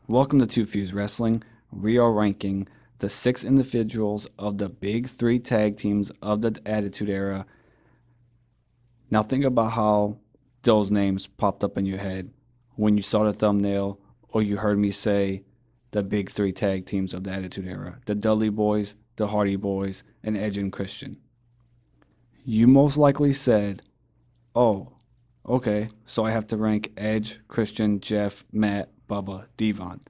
Welcome to Two Fuse Wrestling. We are ranking the 6 individuals of the big 3 tag teams of the Attitude Era. Now think about how those names popped up in your head when you saw the thumbnail or you heard me say the big 3 tag teams of the Attitude Era. The Dudley Boys, the Hardy Boys, and Edge and Christian. You most likely said, oh, okay, so I have to rank Edge, Christian, Jeff, Matt, Bubba, Devon.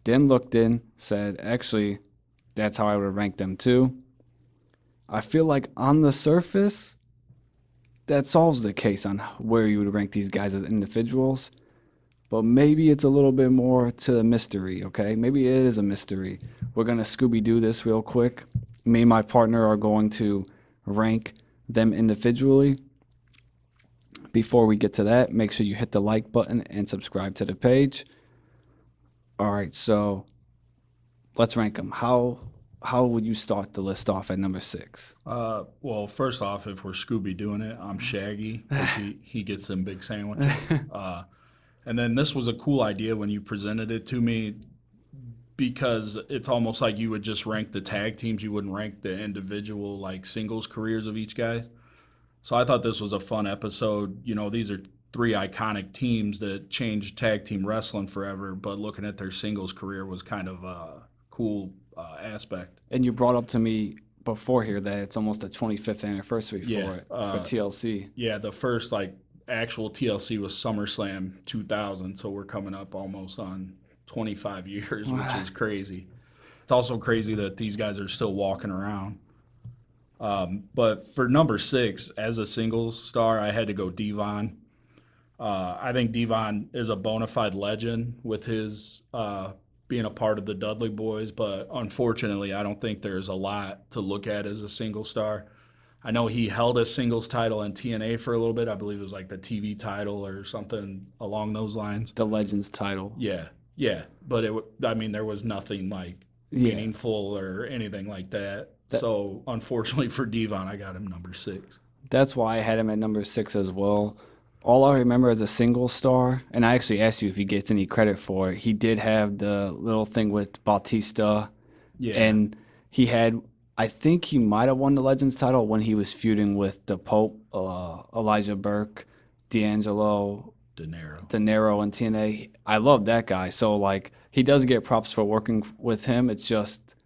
Then looked in, said, actually, that's how I would rank them too. I feel like on the surface, that solves the case on where you would rank these guys as individuals. But maybe it's a little bit more to the mystery, okay? Maybe it is a mystery. We're going to Scooby-Doo this real quick. Me and my partner are going to rank them individually. Before we get to that, make sure you hit the like button and subscribe to the page. All right, so let's rank them. How would you start the list off at number 6? Well, first off, if we're Scooby doing it, I'm Shaggy because he gets them big sandwiches. And then this was a cool idea when you presented it to me because it's almost like you would just rank the tag teams. You wouldn't rank the individual like singles careers of each guy. So I thought this was a fun episode. You know, these are 3 iconic teams that changed tag team wrestling forever, but looking at their singles career was kind of a cool aspect. And you brought up to me before here that it's almost the 25th anniversary for Yeah, it, for TLC. Yeah, the first like actual TLC was SummerSlam 2000, so we're coming up almost on 25 years, which is crazy. It's also crazy that these guys are still walking around. But for number 6, as a singles star, I had to go Devon. I think Devon is a bona fide legend with his being a part of the Dudley Boys, but unfortunately, I don't think there's a lot to look at as a single star. I know he held a singles title in TNA for a little bit. I believe it was like the TV title or something along those lines. The Legends title. Yeah, but I mean, there was nothing like meaningful or anything like that. So unfortunately for Devon, I got him number 6. That's why I had him at number 6 as well. All I remember as a single star, and I actually asked you if he gets any credit for it, he did have the little thing with Bautista. Yeah. And he had, I think he might have won the Legends title when he was feuding with the Pope, Elijah Burke, D'Angelo, De Niro. and TNA. I love that guy. So, like, he does get props for working with him. It's just,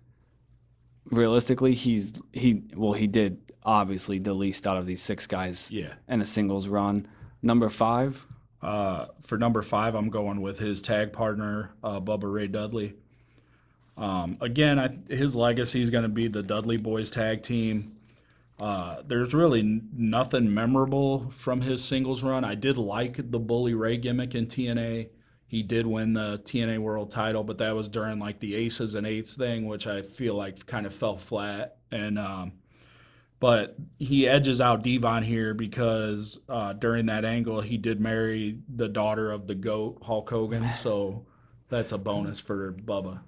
realistically, he did obviously the least out of these 6 guys in a singles run. Number 5? For number 5, I'm going with his tag partner, Bubba Ray Dudley. Again, his legacy is going to be the Dudley Boys tag team. There's really nothing memorable from his singles run. I did like the Bully Ray gimmick in TNA. He did win the TNA World title, but that was during like the Aces and Eights thing, which I feel like kind of fell flat. And but he edges out Devon here because during that angle, he did marry the daughter of the GOAT, Hulk Hogan. So that's a bonus for Bubba.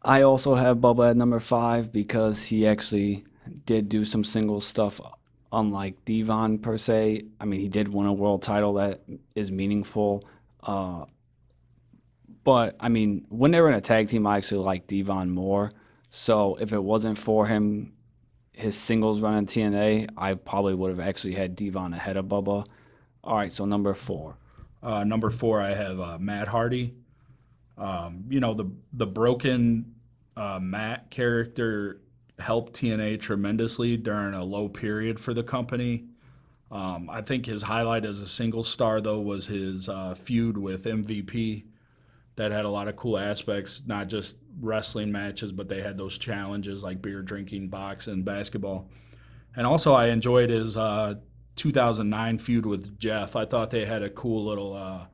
I also have Bubba at number 5 because he actually did do some singles stuff, unlike Devon per se. I mean, he did win a world title that is meaningful. But, I mean, when they were in a tag team, I actually like Devon more. So if it wasn't for him, his singles run in TNA, I probably would have actually had Devon ahead of Bubba. All right, so number 4. Number 4, I have Matt Hardy. You know, the broken Matt character helped TNA tremendously during a low period for the company. I think his highlight as a single star, though, was his feud with MVP. That had a lot of cool aspects, not just wrestling matches, but they had those challenges like beer drinking, boxing, basketball. And also I enjoyed his 2009 feud with Jeff. I thought they had a cool little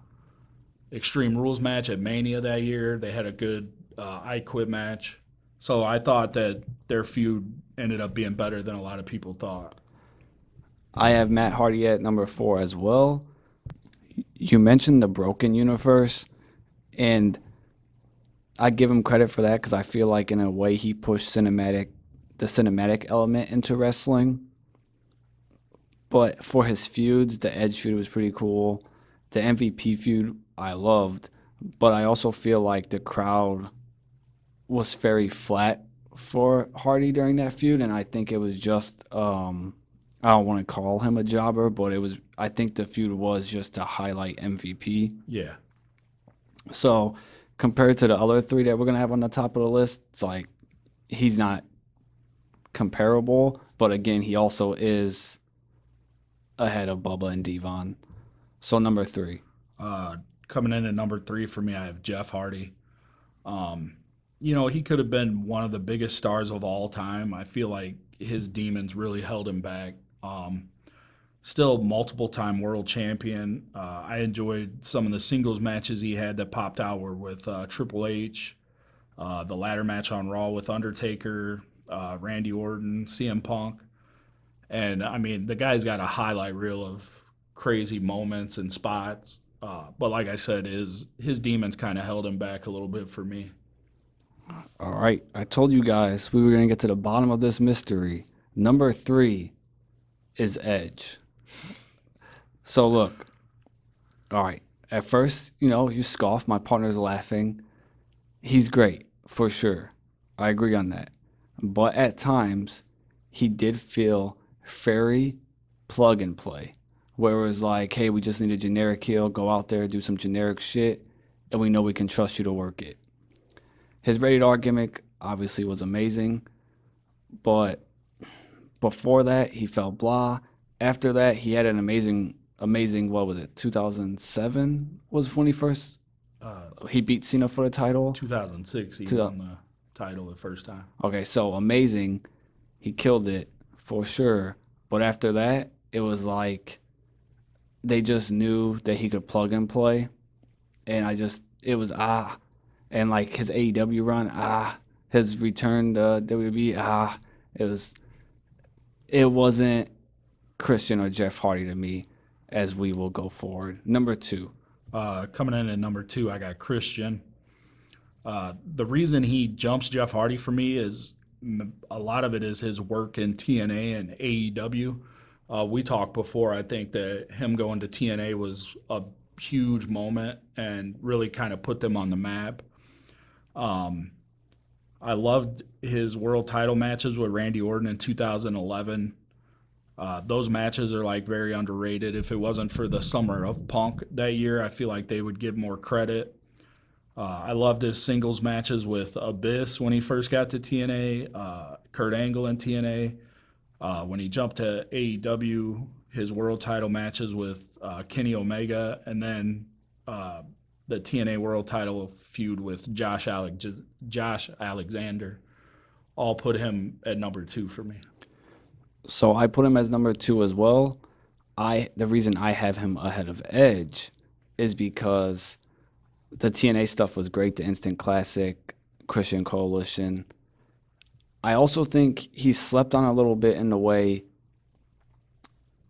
Extreme Rules match at Mania that year. They had a good I Quit match. So I thought that their feud ended up being better than a lot of people thought. I have Matt Hardy at number 4 as well. You mentioned the Broken Universe, and I give him credit for that because I feel like in a way he pushed the cinematic element into wrestling. But for his feuds, the Edge feud was pretty cool. The MVP feud I loved. but I also feel like the crowd was very flat for Hardy during that feud, and I think it was just I don't want to call him a jobber, but I think the feud was just to highlight MVP. Yeah. So compared to the other three that we're gonna have on the top of the list, it's like he's not comparable, but again, he also is ahead of Bubba and Devon. So number three. Uh, Coming in at number three for me, I have Jeff Hardy. Um, he could have been one of the biggest stars of all time. I feel like his demons really held him back. Still multiple time world champion. I enjoyed some of the singles matches he had that popped out were with Triple H, the ladder match on Raw with Undertaker, Randy Orton, CM Punk. And I mean, the guy's got a highlight reel of crazy moments and spots. But like I said, his demons kind of held him back a little bit for me. All right, I told you guys we were gonna get to the bottom of this mystery. Number three is Edge. So look, all right. At first, you scoff. My partner's laughing. He's great for sure. I agree on that. But at times, he did feel very plug and play, where it was like, hey, we just need a generic heel, go out there, do some generic shit, and we know we can trust you to work it. His rated R gimmick obviously was amazing, but before that, he felt blah. After that, he had an amazing, what was it, 2007 was when Uh, he beat Cena for the title. 2006, he Two- won the title the first time. Okay, so amazing. He killed it for sure. But after that, it was like they just knew that he could plug and play. And it was And like his AEW run, his return to WWE, it was, it wasn't Christian or Jeff Hardy to me as we will go forward. Number two. Coming in at number two, I got Christian. The reason he jumps Jeff Hardy for me is a lot of it is his work in TNA and AEW. We talked before. I think that him going to TNA was a huge moment and really kind of put them on the map. Um, I loved his world title matches with Randy Orton in 2011. Those matches are like very underrated. If it wasn't for the Summer of Punk that year, I feel like they would give more credit. I loved his singles matches with Abyss when he first got to TNA, Kurt Angle in TNA. When he jumped to AEW, his world title matches with Kenny Omega, and then the TNA world title feud with Josh Alexander, all put him at number two for me. So I put him as number two as well. The reason I have him ahead of Edge is because the TNA stuff was great, the Instant Classic, Christian Coalition. I also think he slept on a little bit in the way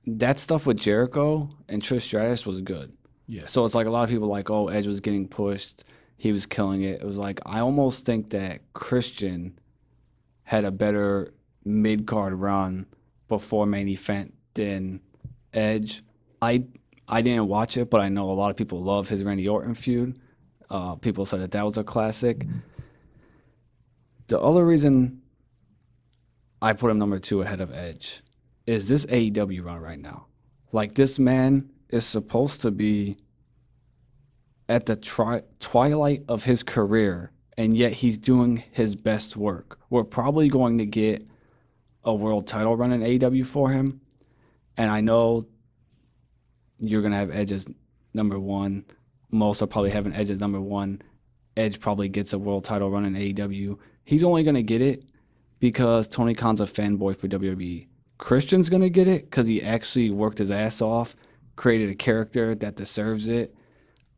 that stuff with Jericho and Trish Stratus was good. Yeah. So it's like a lot of people like, oh, Edge was getting pushed, he was killing it. It was like I almost think that Christian had a better mid card run before main event than Edge. I I didn't watch it, but I know a lot of people love his Randy Orton feud. People said that was a classic. The other reason I put him number two ahead of Edge is this AEW run right now. Like, this man is supposed to be at the twilight of his career, and yet he's doing his best work. We're probably going to get a world title run in AEW for him, and I know you're going to have Edge as number one. Most are probably having Edge as number one. Edge probably gets a world title run in AEW. He's only going to get it because Tony Khan's a fanboy for WWE. Christian's going to get it because he actually worked his ass off, created a character that deserves it.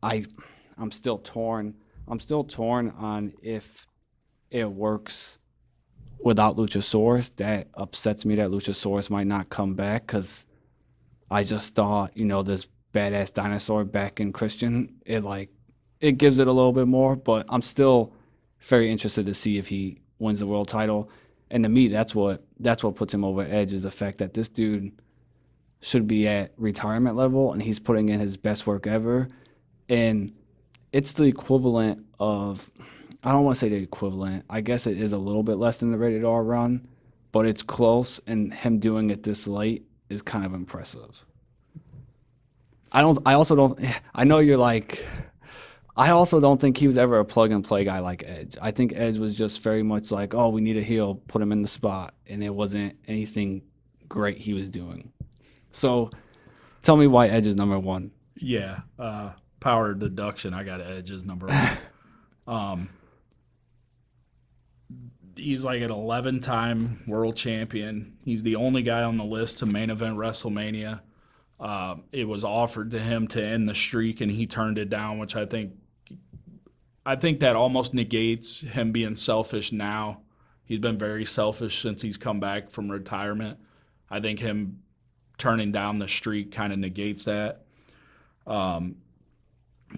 I'm still torn. I'm still torn on if it works without Luchasaurus. That upsets me that Luchasaurus might not come back because I just thought, this badass dinosaur back in Christian, it gives it a little bit more, but I'm still very interested to see if he wins the world title. And to me, that's what puts him over Edge, is the fact that this dude should be at retirement level and he's putting in his best work ever. And it's the equivalent of, I don't want to say the equivalent. I guess it is a little bit less than the rated R run, but it's close, and him doing it this late is kind of impressive. I also don't, I know you're like, I also don't think he was ever a plug and play guy like Edge. I think Edge was just very much like, oh, we need a heel, put him in the spot, and it wasn't anything great he was doing. So tell me why Edge is number one. Yeah, power deduction. I got Edge as number one. Um, he's like an 11-time world champion. He's the only guy on the list to main event WrestleMania. It was offered to him to end the streak, and he turned it down, which I think that almost negates him being selfish now. He's been very selfish since he's come back from retirement. I think him turning down the streak kind of negates that. Um,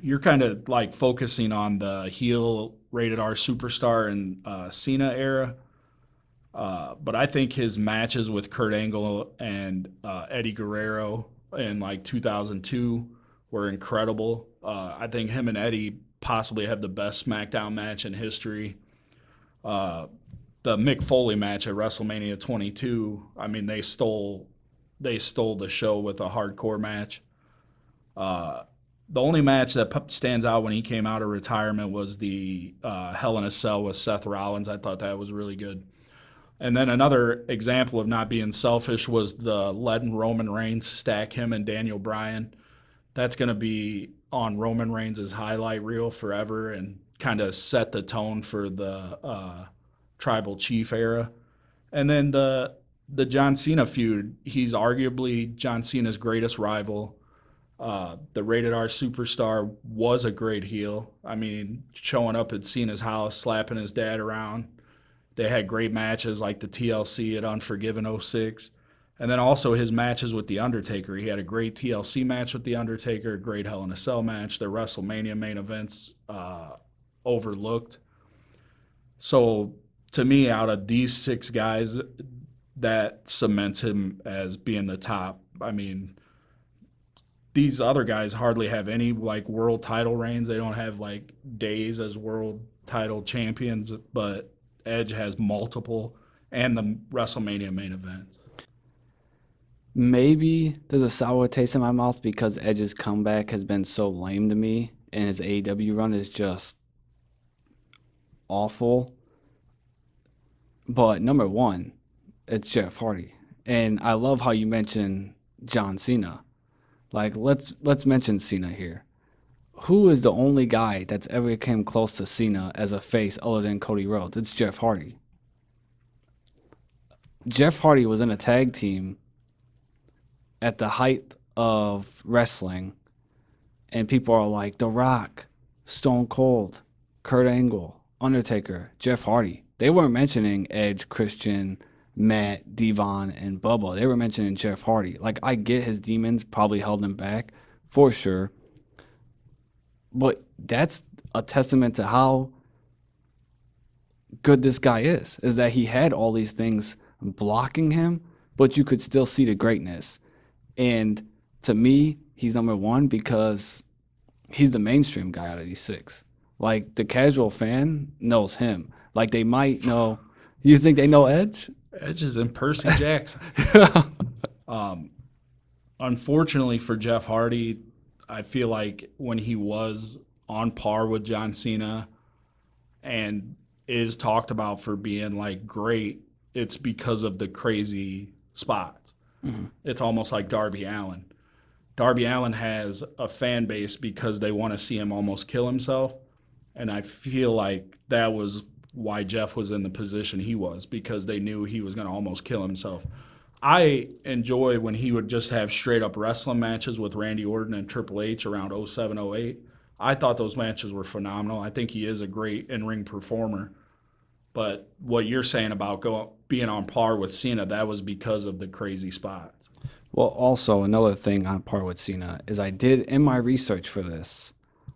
you're kind of like focusing on the heel rated R superstar and Cena era. But I think his matches with Kurt Angle and Eddie Guerrero in like 2002 were incredible. I think him and Eddie possibly have the best SmackDown match in history. Uh, the Mick Foley match at WrestleMania 22, I mean, they stole the show with a hardcore match. Uh, the only match that stands out when he came out of retirement was the Hell in a Cell with Seth Rollins. I thought that was really good. And then another example of not being selfish was the letting Roman Reigns stack him and Daniel Bryan. That's going to be on Roman Reigns' highlight reel forever and kind of set the tone for the Tribal Chief era. And then the John Cena feud, he's arguably John Cena's greatest rival. The rated R superstar was a great heel. I mean, showing up at Cena's house, slapping his dad around. They had great matches like the TLC at Unforgiven '06. And then also his matches with The Undertaker. He had a great TLC match with The Undertaker, a great Hell in a Cell match. Their WrestleMania main events overlooked. So to me, out of these six guys, that cements him as being the top. I mean, these other guys hardly have any like world title reigns. They don't have like days as world title champions, but Edge has multiple and the WrestleMania main event. Maybe there's a sour taste in my mouth because Edge's comeback has been so lame to me, and his AEW run is just awful. But number one, it's Jeff Hardy, and I love how you mentioned John Cena. Like let's mention Cena here. Who is the only guy that's ever came close to Cena as a face other than Cody Rhodes? It's Jeff Hardy. Jeff Hardy was in a tag team at the height of wrestling, and people are like The Rock, Stone Cold, Kurt Angle, Undertaker, Jeff Hardy. They weren't mentioning Edge, Christian, Matt, Devon, and Bubba. They were mentioning Jeff Hardy. Like, I get his demons probably held him back for sure, but that's a testament to how good this guy is that he had all these things blocking him, but you could still see the greatness. And to me, he's number one because he's the mainstream guy out of these six. Like, the casual fan knows him. Like, they might know. You think they know Edge? Edge is in Percy Jackson. Um, Unfortunately for Jeff Hardy, I feel like when he was on par with John Cena and is talked about for being like great, it's because of the crazy spots. Mm-hmm. It's almost like Darby Allin. Darby Allin has a fan base because they want to see him almost kill himself. And I feel like that was why Jeff was in the position he was, because they knew he was going to almost kill himself. I enjoy when he would just have straight up wrestling matches with Randy Orton and Triple H around '07, '08. I thought those matches were phenomenal. I think he is a great in-ring performer. But what you're saying about being on par with Cena, that was because of the crazy spots. Well, also, another thing on par with Cena is I did, in my research for this,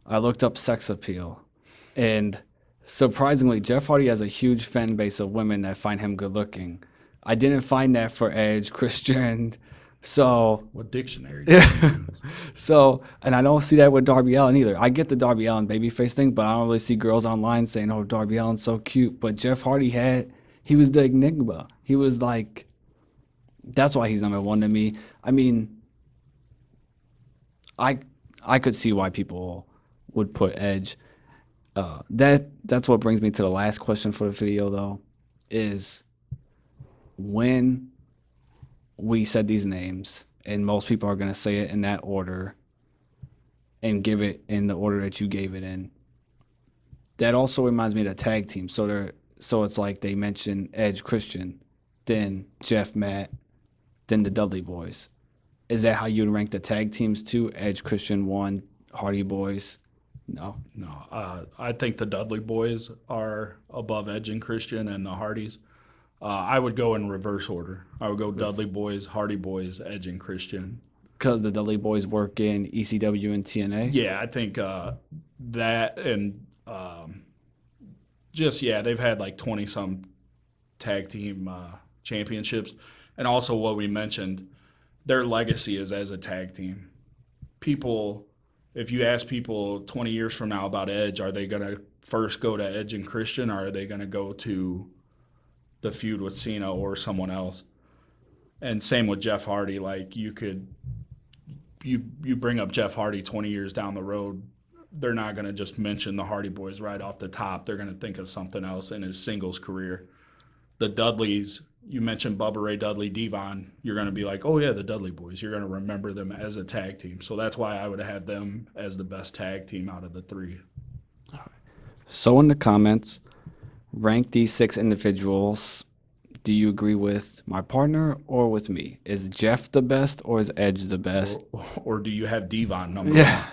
I looked up sex appeal. And surprisingly, Jeff Hardy has a huge fan base of women that find him good looking. I didn't find that for Edge, Christian, So What dictionary did you use? so, and I don't see that with Darby Allin either. I get the Darby Allin babyface thing, but I don't really see girls online saying, "Oh, Darby Allin's so cute." But Jeff Hardy he was the enigma. He was like, that's why he's number one to me. I mean, I I could see why people would put Edge. That's what brings me to the last question for the video, though, is when we said these names, and most people are gonna say it in that order and give it in the order that you gave it in. That also reminds me of the tag team. So it's like they mention Edge Christian, then Jeff Matt, then the Dudley Boys. Is that how you'd rank the tag teams too? Edge Christian one, Hardy Boys. No. No, I think the Dudley boys are above Edge and Christian and the Hardys. I would go in reverse order. I would go Dudley boys, Hardy boys, Edge and Christian. Because the Dudley Boys work in ECW and TNA. Yeah, I think that and just yeah, they've had like 20 some tag team championships, and also what we mentioned, their legacy is as a tag team. People, if you ask people 20 years from now about Edge, are they gonna first go to Edge and Christian, or are they gonna go to the feud with Cena or someone else? And same with Jeff Hardy. Like you bring up Jeff Hardy 20 years down the road, they're not going to just mention the Hardy Boys right off the top. They're going to think of something else in his singles career. The Dudleys, you mentioned Bubba Ray Dudley, Devon, you're going to be like, oh yeah, the Dudley Boys. You're going to remember them as a tag team. So that's why I would have had them as the best tag team out of the three. So in the comments, rank these six individuals. Do you agree with my partner or with me? Is Jeff the best or is Edge the best? Or do you have Devon number Yeah. one?